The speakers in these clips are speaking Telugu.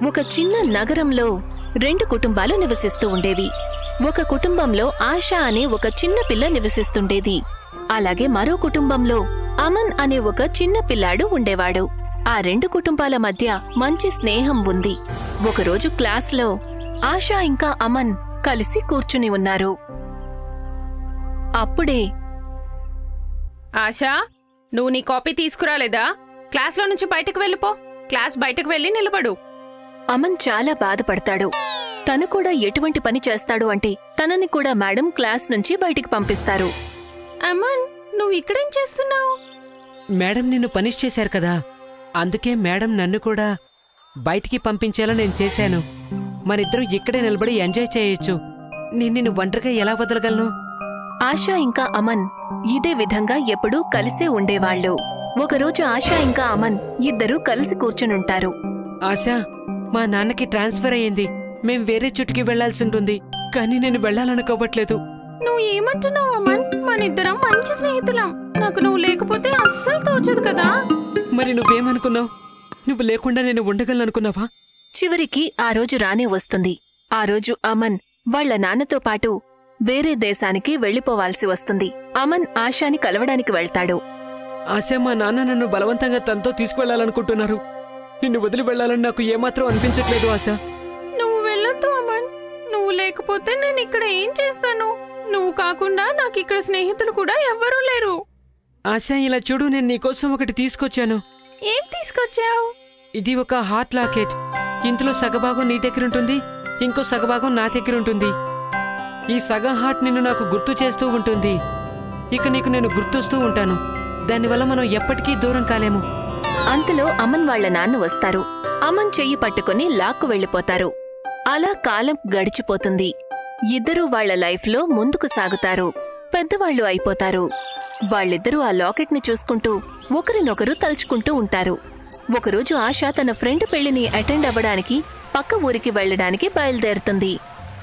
ఒక చిన్న నగరంలో 2 కుటుంబాలు నివసిస్తూ ఉండేవి. ఒక కుటుంబంలో ఆశ అనే ఒక చిన్న పిల్ల నివసిస్తుండేది. అలాగే మరో కుటుంబంలో అమన్ అనే ఒక చిన్న పిల్లాడు ఉండేవాడు. ఆ 2 కుటుంబాల మధ్య మంచి స్నేహం ఉంది. ఒకరోజు క్లాస్లో ఆశ ఇంకా అమన్ కలిసి కూర్చుని ఉన్నారు. అప్పుడే, ఆశా, నువ్వు నీ కాపీ తీసుకురాలేదా? క్లాస్లో నుంచి బయటకు వెళ్ళిపో. క్లాస్ బయటకు వెళ్ళి నిలబడు. అమన్ చాలా బాధపడతాడు. తను కూడా ఎటువంటి పని చేస్తాడు అంటే తనని కూడా మేడం క్లాస్ నుంచి బయటికి పంపిస్తారు. అమన్, నువ్వు ఇక్కడేం చేస్తున్నావు? మేడం నిన్ను పనిష్ చేశారు కదా, అందుకే మేడం నన్ను కూడా బయటికి పంపించేలా నేను చేశాను. మనిద్దరం ఇక్కడే నిలబడి ఎంజాయ్ చేయొచ్చు. నిన్ను ఒంటరిగా ఎలా వదలగలను? ఆశ ఇంకా అమన్ ఇదే విధంగా ఎప్పుడూ కలిసే ఉండేవాళ్లు. ఒకరోజు ఆశ ఇంకా అమన్ ఇద్దరూ కలిసి కూర్చునుంటారు. ఆశా, మా నాన్నకి ట్రాన్స్ఫర్ అయ్యింది. మేం వేరే చుట్టుకి వెళ్లాల్సి ఉంటుంది, కానీ నేను వెళ్లాలనుకోవట్లేదు. నువ్వు ఏమంటున్నావు అమన్? మనిద్దరం మంచి స్నేహితులం. నాకు నువ్వు లేకపోతే అస్సలు తోచదు కదా. మరి నువ్వేమనుకున్నావు? నువ్వు లేకుండా నేను ఉండగలనుకున్నావా? చివరికి ఆ రోజు రానే వస్తుంది. ఆ రోజు అమన్ వాళ్ల నాన్నతో పాటు వేరే దేశానికి వెళ్లిపోవాల్సి వస్తుంది. అమన్ ఆశాని కలవడానికి వెళ్తాడు. ఆశా, మా నాన్న నన్ను బలవంతంగా తనతో తీసుకువెళ్లాలనుకుంటున్నారు. నిన్ను వదిలి వెళ్లాలని నాకు ఏమాత్రం అనిపించట్లేదు ఆశా. నువ్వు వెళ్ళొద్దు అమన్. నువ్వు లేకపోతే నేను ఇక్కడ ఏం చేస్తాను? నువ్వు కాకుండా నాకు ఇక్కడ స్నేహితులు కూడా ఎవ్వరూ లేరు. ఆశా, ఇలా చూడు, నేను నీకోసం ఒకటి తీసుకొచ్చాను. ఏం తీసుకొచ్చావు? ఇది ఒక హార్ట్ లాకెట్. ఇందులో సగభాగం నీ దగ్గరుంటుంది, ఇంకో సగభాగం నా దగ్గరుంటుంది. ఈ సగం హార్ట్ నిన్ను నాకు గుర్తు చేస్తూ ఉంటుంది. ఇక నీకు నేను గుర్తొస్తూ ఉంటాను. దానివల్ల మనం ఎప్పటికీ దూరం కాలేము. అంతలో అమన్ వాళ్ల నాన్న వస్తారు. అమన్ చెయ్యి పట్టుకుని లాక్కు వెళ్లిపోతారు. అలా కాలం గడిచిపోతుంది. ఇద్దరూ వాళ్ల లైఫ్లో ముందుకు సాగుతారు. పెద్దవాళ్లు అయిపోతారు. వాళ్ళిద్దరూ ఆ లాకెట్ని చూసుకుంటూ ఒకరినొకరు తలుచుకుంటూ ఉంటారు. ఒకరోజు ఆశ తన ఫ్రెండ్ పెళ్లిని అటెండ్ అవ్వడానికి పక్క ఊరికి వెళ్లడానికి బయలుదేరుతుంది.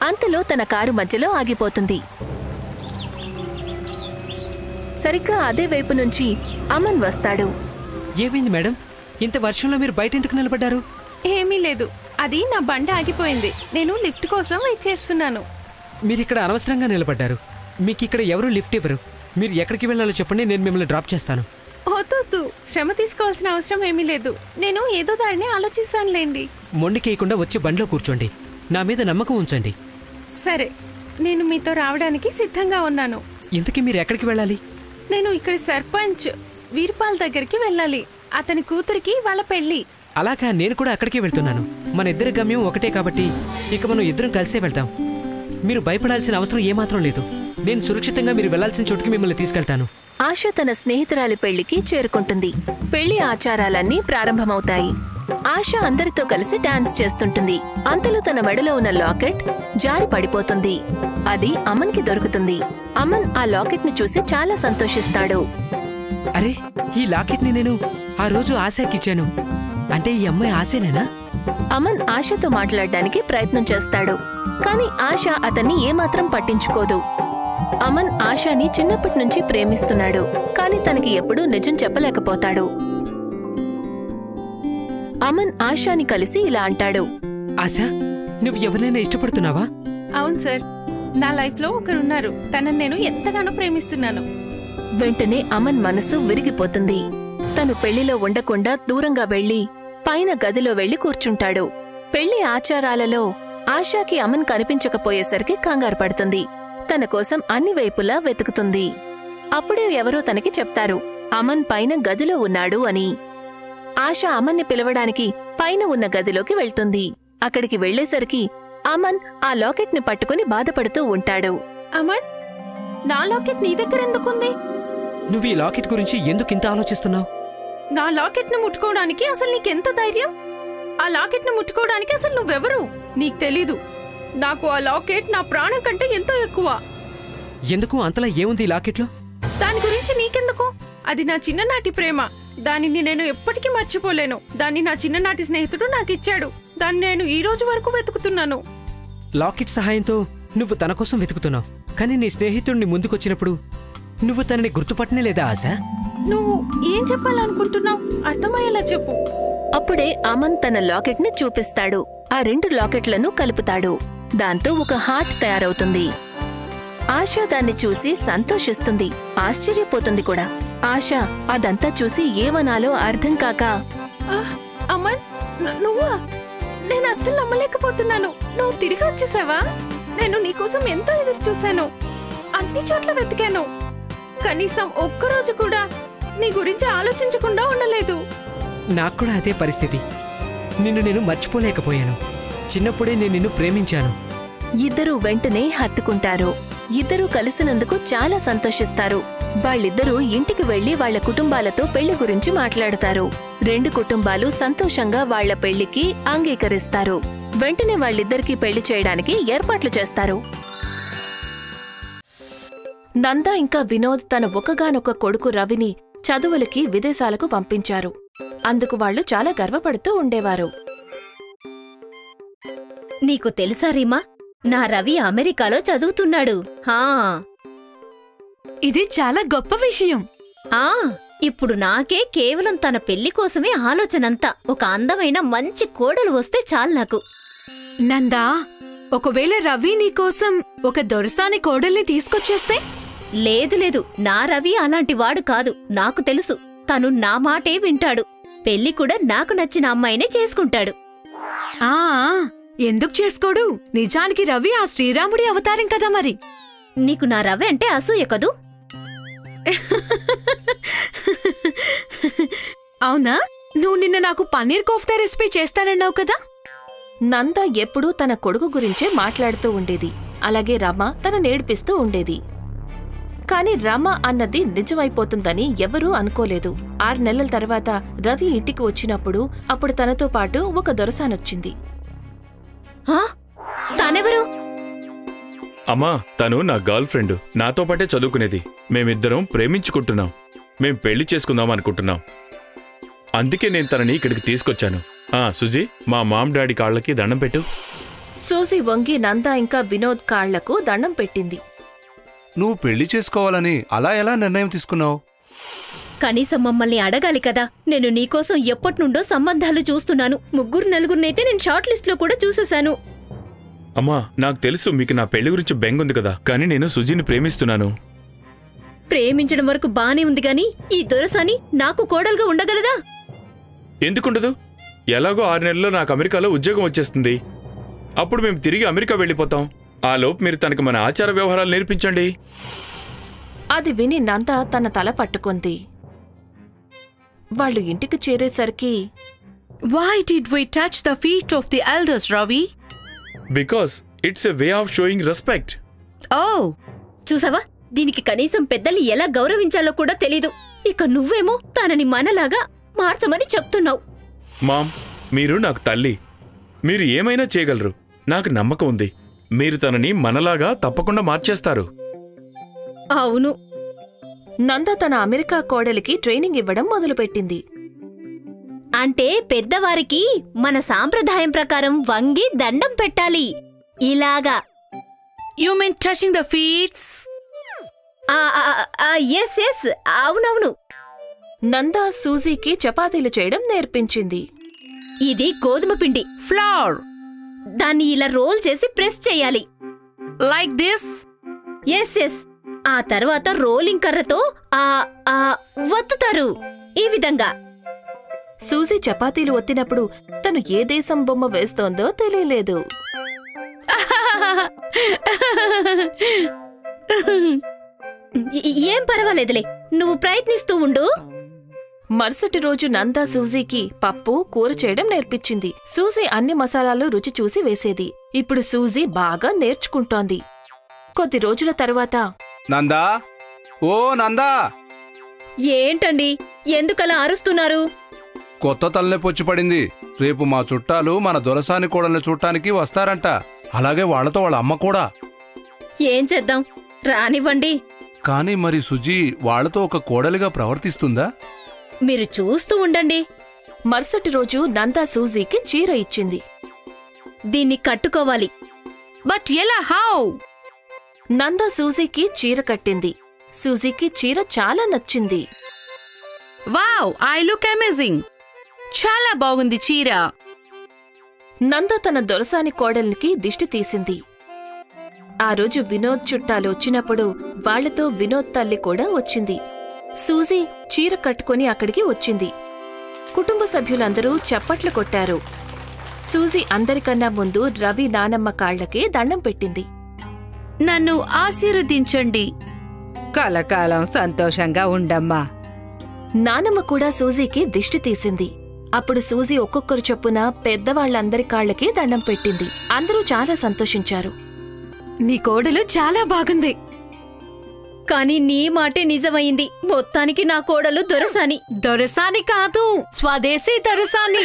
అంతలో తన కారు మధ్యలో ఆగిపోతుంది. సరిగ్గా అదే వైపు నుంచి అమన్ వస్తాడు. ఏమైంది మేడం? ఇంత వర్షంలో మీరు బయట ఎందుకు నిలబడ్డారు? ఏమీ లేదు, అది నా బండి ఆగిపోయింది. నేను లిఫ్ట్ కోసం వెయిట్ చేస్తున్నాను. మీరిక్కడ అనవసరంగా నిలబడ్డారు. మీకిక్కడ ఎవరూ లిఫ్ట్ ఇవ్వరు. మీరు ఎక్కడికి వెళ్ళాలో చెప్పండి, నేను మిమ్మల్ని డ్రాప్ చేస్తాను. వద్దు, శ్రమ తీసుకోవాల్సిన అవసరం ఏమీ లేదు. నేను ఏదో దారిని ఆలోచిస్తానులేండి. మొండికేయకుండా వచ్చి బండిలో కూర్చోండి. నా మీద నమ్మకం ఉంచండి. సరే, నేను మీతో రావడానికి సిద్ధంగా ఉన్నాను. ఇంతకీ మీరు ఎక్కడికి వెళ్ళాలి? నేను ఇక్కడ సర్పంచ్ వీర్పాల్ దగ్గరికి వెళ్ళాలి. అతని కూతురికి వాళ్ళ పెళ్లి. అలాగా, నేను కూడా అక్కడికే వెళ్తున్నాను. మన ఇద్దరి గమ్యం ఒకటే కాబట్టి ఇక మనం ఇద్దరం కలిసే వెళ్తాం. మీరు భయపడాల్సిన అవసరం ఏమాత్రం లేదు. నేను సురక్షితంగా మీరు వెళ్లాల్సిన చోటుకి మిమ్మల్ని తీసుకెళ్తాను. ఆశ తన స్నేహితురాలి పెళ్లికి చేరుకుంటుంది. పెళ్లి ఆచారాలన్నీ ప్రారంభమవుతాయి. ఆశ అందరితో కలిసి డాన్స్ చేస్తుంటుంది. అంతలో తన మెడలో ఉన్న లాకెట్ జారి పడిపోతుంది. అది అమన్ కి దొరుకుతుంది. అమన్ ఆ లాకెట్ ని చూసి చాలా సంతోషిస్తాడు. అరే, ఈ లాకెట్ ని నేను ఆ రోజు ఆశకిచ్చాను. అంటే ఈ అమ్మాయి ఆశనేనా? అమన్ ఆశతో మాట్లాడడానికి ప్రయత్నం చేస్తాడు. కాని ఆశ అతన్ని ఏమాత్రం పట్టించుకోదు. అమన్ ఆశాని చిన్నప్పటి నుంచి ప్రేమిస్తున్నాడు. కాని తనకి ఎప్పుడూ నిజం చెప్పలేకపోతాడు. అమన్ ఆశాని కలిసి ఇలా అంటాడు. ఆశా, నువ్వు ఎవరైనా ఇష్టపడుతున్నావా? అవును సార్, నా లైఫ్ లో ఒకరున్నారు. తనని నేను ఎంతగానో ప్రేమిస్తున్నాను. వెంటనే అమన్ మనసు విరిగిపోతుంది. తను పెళ్లిలో ఉండకుండా దూరంగా వెళ్లి పైన గదిలో వెళ్లి కూర్చుంటాడు. పెళ్లి ఆచారాలలో ఆశాకి అమన్ కనిపించకపోయేసరికి కంగారు పడుతుంది. తన కోసం అన్ని వైపులా వెతుకుతుంది. అప్పుడే ఎవరో తనకి చెప్తారు, అమన్ పైన గదిలో ఉన్నాడు అని. ఆశ అమన్ని పిలవడానికి పైన ఉన్న గదిలోకి వెళ్తుంది. అక్కడికి వెళ్లేసరికి అమన్ ఆ లాకెట్ ని పట్టుకుని బాధపడుతూ ఉంటాడు. అమన్, నా లాకెట్ నీ దగ్గరెందుకుంది? నువ్వు ఈ లాకెట్ గురించి ఎందుకింత ఆలోచిస్తున్నావు? నా లాకెట్ ను ముట్టుకోవడానికి అసలు నీకెంత ధైర్యం? ఆ లాకెట్ ను ముట్టుకోవడానికి అసలు నువ్వెవరు? నీకు తెలీదు. నాకు ఆ లాకెట్ నా ప్రాణం కంటే ఎంతో ఎక్కువ. ఎందుకు? అంతలా ఏముంది ఈ లాకెట్లో? దాని గురించి నీకెందుకు? అది నా చిన్ననాటి ప్రేమ. దానిని నేను ఎప్పటికీ మర్చిపోలేను. దాన్ని నా చిన్ననాటి స్నేహితుడు నాకిచ్చాడు. దాన్ని నేను ఈ రోజు వరకు వెతుకుతున్నాను. లాకెట్ సహాయంతో నువ్వు తన కోసం వెతుకుతున్నావు, కానీ నీ స్నేహితుడిని ముందుకొచ్చినప్పుడు నువ్వు తనని గుర్తుపట్టనే లేదా ఆశ? నువ్వు ఏం చెప్పాలనుకుంటున్నావు? అర్థమయ్యేలా చెప్పు. అప్పుడే అమన్ తన లాకెట్ ని చూపిస్తాడు. ఆ 2 లాకెట్లను కలుపుతాడు. దాంతో ఒక హార్ట్ తయారవుతుంది. ఆశ దాన్ని చూసి సంతోషిస్తుంది, ఆశ్చర్యపోతుంది కూడా. ఆశ అదంతా చూసి ఏమనాలో అర్థం కాక, అమన్, నువ్వా? నేను అస్సలు నమ్మలేకపోతున్నాను. నువ్వు తిరిగి వచ్చేసావా? నేను నీకోసం ఎంతో ఎదురు చూశాను, అన్ని చోట్ల వెతికాను. కనీసం ఒక్కరోజు కూడా నీ గురించి ఆలోచించకుండా ఉండలేదు. నాకు కూడా అదే పరిస్థితి. నిన్ను నేను మర్చిపోలేకపోయాను. చిన్నప్పుడే నేను నిన్ను ప్రేమించాను. ఇద్దరూ వెంటనే హత్తుకుంటారు. ఇద్దరూ కలిసినందుకు చాలా సంతోషిస్తారు. వాళ్ళిద్దరూ ఇంటికి వెళ్లి వాళ్ల కుటుంబాలతో పెళ్లి గురించి మాట్లాడతారు. 2 కుటుంబాలు సంతోషంగా వాళ్ల పెళ్లికి అంగీకరిస్తారు. వెంటనే వాళ్ళిద్దరికీ పెళ్లి చేయడానికి ఏర్పాట్లు చేస్తారు. నందా ఇంకా వినోద్ తన ఒకగానొక కొడుకు రవిని చదువులకి విదేశాలకు పంపించారు. అందుకు వాళ్లు చాలా గర్వపడుతూ ఉండేవారు. నీకు తెలుసా రీమా, నా రవి అమెరికాలో చదువుతున్నాడు. ఇది చాలా గొప్ప విషయం. ఇప్పుడు నాకే కేవలం తన పెళ్లి కోసమే ఆలోచనంతా. ఒక అందమైన మంచి కోడలు వస్తే చాలు నాకు. నందా, ఒకవేళ రవి నీకోసం ఒక దొరసాని కోడల్ని తీసుకొచ్చేస్తే? లేదు, నా రవి అలాంటి వాడు కాదు. నాకు తెలుసు, తను నా మాటే వింటాడు. పెళ్లి కూడా నాకు నచ్చిన అమ్మాయినే చేసుకుంటాడు. ఎందుకు చేసుకోడు? నిజానికి రవి ఆ శ్రీరాముడి అవతారం కదా మరి. నీకు నా రవి అంటే అసూయ కదూ? అవునా? నువ్వు నిన్న నాకు పన్నీర్ కోఫ్తా రెసిపీ చేస్తానన్నావు కదా? నంద ఎప్పుడూ తన కొడుకు గురించే మాట్లాడుతూ ఉండేది. అలాగే రమ తన నేర్పిస్తూ ఉండేది. కాని రమ అన్నది నిజమైపోతుందని ఎవరూ అనుకోలేదు. 6 నెలల తర్వాత రవి ఇంటికి వచ్చినప్పుడు అప్పుడు తనతో పాటు ఒక దొరసానొచ్చింది. తనెవరు? అమ్మా, తను నా గర్ల్ ఫ్రెండ్. నాతో పాటే చదువుకునేది. మేమిద్దరం ప్రేమించుకుంటున్నాం. మేం పెళ్లి చేసుకుందాం అనుకుంటున్నాం. అందుకే నేను తనని ఇక్కడికి తీసుకొచ్చాను. సుజీ, మా మామ్ డాడీ కాళ్లకి దండం పెట్టు. సూజీ వంగి నందా ఇంకా వినోద్ కాళ్లకు దండం పెట్టింది. నువ్వు పెళ్లి చేసుకోవాలని అలా ఎలా నిర్ణయం తీసుకున్నావు? కనీసం మమ్మల్ని అడగాలి కదా. నేను నీకోసం ఎప్పటినుండో సంబంధాలు చూస్తున్నాను. 3-4 నేను షార్ట్ లిస్ట్ లో కూడా చూసేశాను. అమ్మా, నాకు తెలుసు మీకు నా పెళ్లి గురించి బెంగుంది కదా, కానీ నేను సుజీని ప్రేమిస్తున్నాను. ప్రేమించడం వరకు బానే ఉంది గాని ఈ దొరసాని నాకు కోడలుగా ఉండగలదా? ఎందుకుండదు? ఎలాగో 6 నెలల్లో నాకు అమెరికాలో ఉద్యోగం వచ్చేస్తుంది. అప్పుడు మేము తిరిగి అమెరికా వెళ్ళిపోతాం. ఆలోపు మీరు తనకు మన ఆచార వ్యవహారాలు నేర్పించండి. అది విని నందా తన తల పట్టుకుంది. వాళ్ళు ఇంటికి చేరేసరికి, Why did we touch the feet of the elders, Ravi? Because it's a way of showing respect. Oh! చూసావా, దీనికి కనీసం పెద్దల్ని ఎలా గౌరవించాలో కూడా తెలీదు. ఇక నువ్వేమో తనని మనలాగా మార్చమని చెప్తున్నావు. మామ్, మీరు నాకు తల్లి. మీరు ఏమైనా చేయగలరు. నాకు నమ్మకం ఉంది. మీరు తనని మనలాగా తప్పకుండా మార్చేస్తారు. అవును. నంద తన అమెరికా కోడలికి ట్రైనింగ్ ఇవ్వడం మొదలుపెట్టింది. అంటే పెద్దవారికి మన సాంప్రదాయం ప్రకారం వంగి దండం పెట్టాలి. ఇలాగా. You mean touching the feet? Yes, అవునవును. నందా సూజీకి చపాతీలు చేయడం నేర్పించింది. ఇది గోధుమ పిండి, Flour. దాన్ని ఇలా రోల్ చేసి ప్రెస్ చెయ్యాలి. Like this? ఎస్. ఆ తర్వాత రోలింగ్ కర్రతో వత్తుతారు. ఈ విధంగా. సూజీ చపాతీలు ఒత్తినప్పుడు తను ఏ దేశం బొమ్మ వేస్తోందో తెలియలేదు. ఏం పర్వాలేదులే, నువ్వు ప్రయత్నిస్తూ ఉండు. మరుసటి రోజు నందా సూజీకి పప్పు, కూర చేయడం నేర్పించింది. సూజీ అన్ని మసాలాలు రుచి చూసి వేసేది. ఇప్పుడు సూజీ బాగా నేర్చుకుంటోంది. కొద్ది రోజుల తరువాత, నందా, ఓ నందా, ఏంటండి ఎందుకలా అరుస్తున్నారు? కొత్త తలనొప్పి వచ్చి పడింది. రేపు మా చుట్టాలు మన దొరసాని కోడల్ని చూడటానికి వస్తారంట. అలాగే వాళ్లతో వాళ్ళ అమ్మ కూడా. ఏం చేద్దాం, రానివ్వండి. కానీ మరి సుజీ వాళ్లతో ఒక కోడలిగా ప్రవర్తిస్తుందా? మీరు చూస్తూ ఉండండి. మరుసటి రోజు నందా సూజీకి చీర ఇచ్చింది. దీన్ని కట్టుకోవాలి. But ఎలా? How? నందా సూజీకి చీర కట్టింది. సూజీకి చీర చాలా నచ్చింది. Wow, I look amazing. చాలా బాగుంది చీర. నంద తన దొరసాని కోడలికి దిష్టి తీసింది. ఆ రోజు వినోద్ చుట్టాలు వచ్చినప్పుడు వాళ్లతో వినోద్ తల్లి కూడా వచ్చింది. సూజీ చీర కట్టుకుని అక్కడికి వచ్చింది. కుటుంబ సభ్యులందరూ చప్పట్లు కొట్టారు. సూజీ అందరికన్నా ముందు రవి నానమ్మ కాళ్లకే దండం పెట్టింది. నన్ను ఆశీర్వదించండి. కలకాలం సంతోషంగా ఉండమ్మా. నానమ్మ కూడా సూజీకి దిష్టి తీసింది. అప్పుడు సూజీ ఒక్కొక్కరు చొప్పున పెద్దవాళ్లందరి కాళ్లకి దండం పెట్టింది. అందరూ చాలా సంతోషించారు. నీ కోడలు చాలా బాగుంది. కాని నీ మాటే నిజమైంది. మొత్తానికి నా కోడలు దొరసాని. దొరసాని కాదు, స్వదేశీ దొరసాని.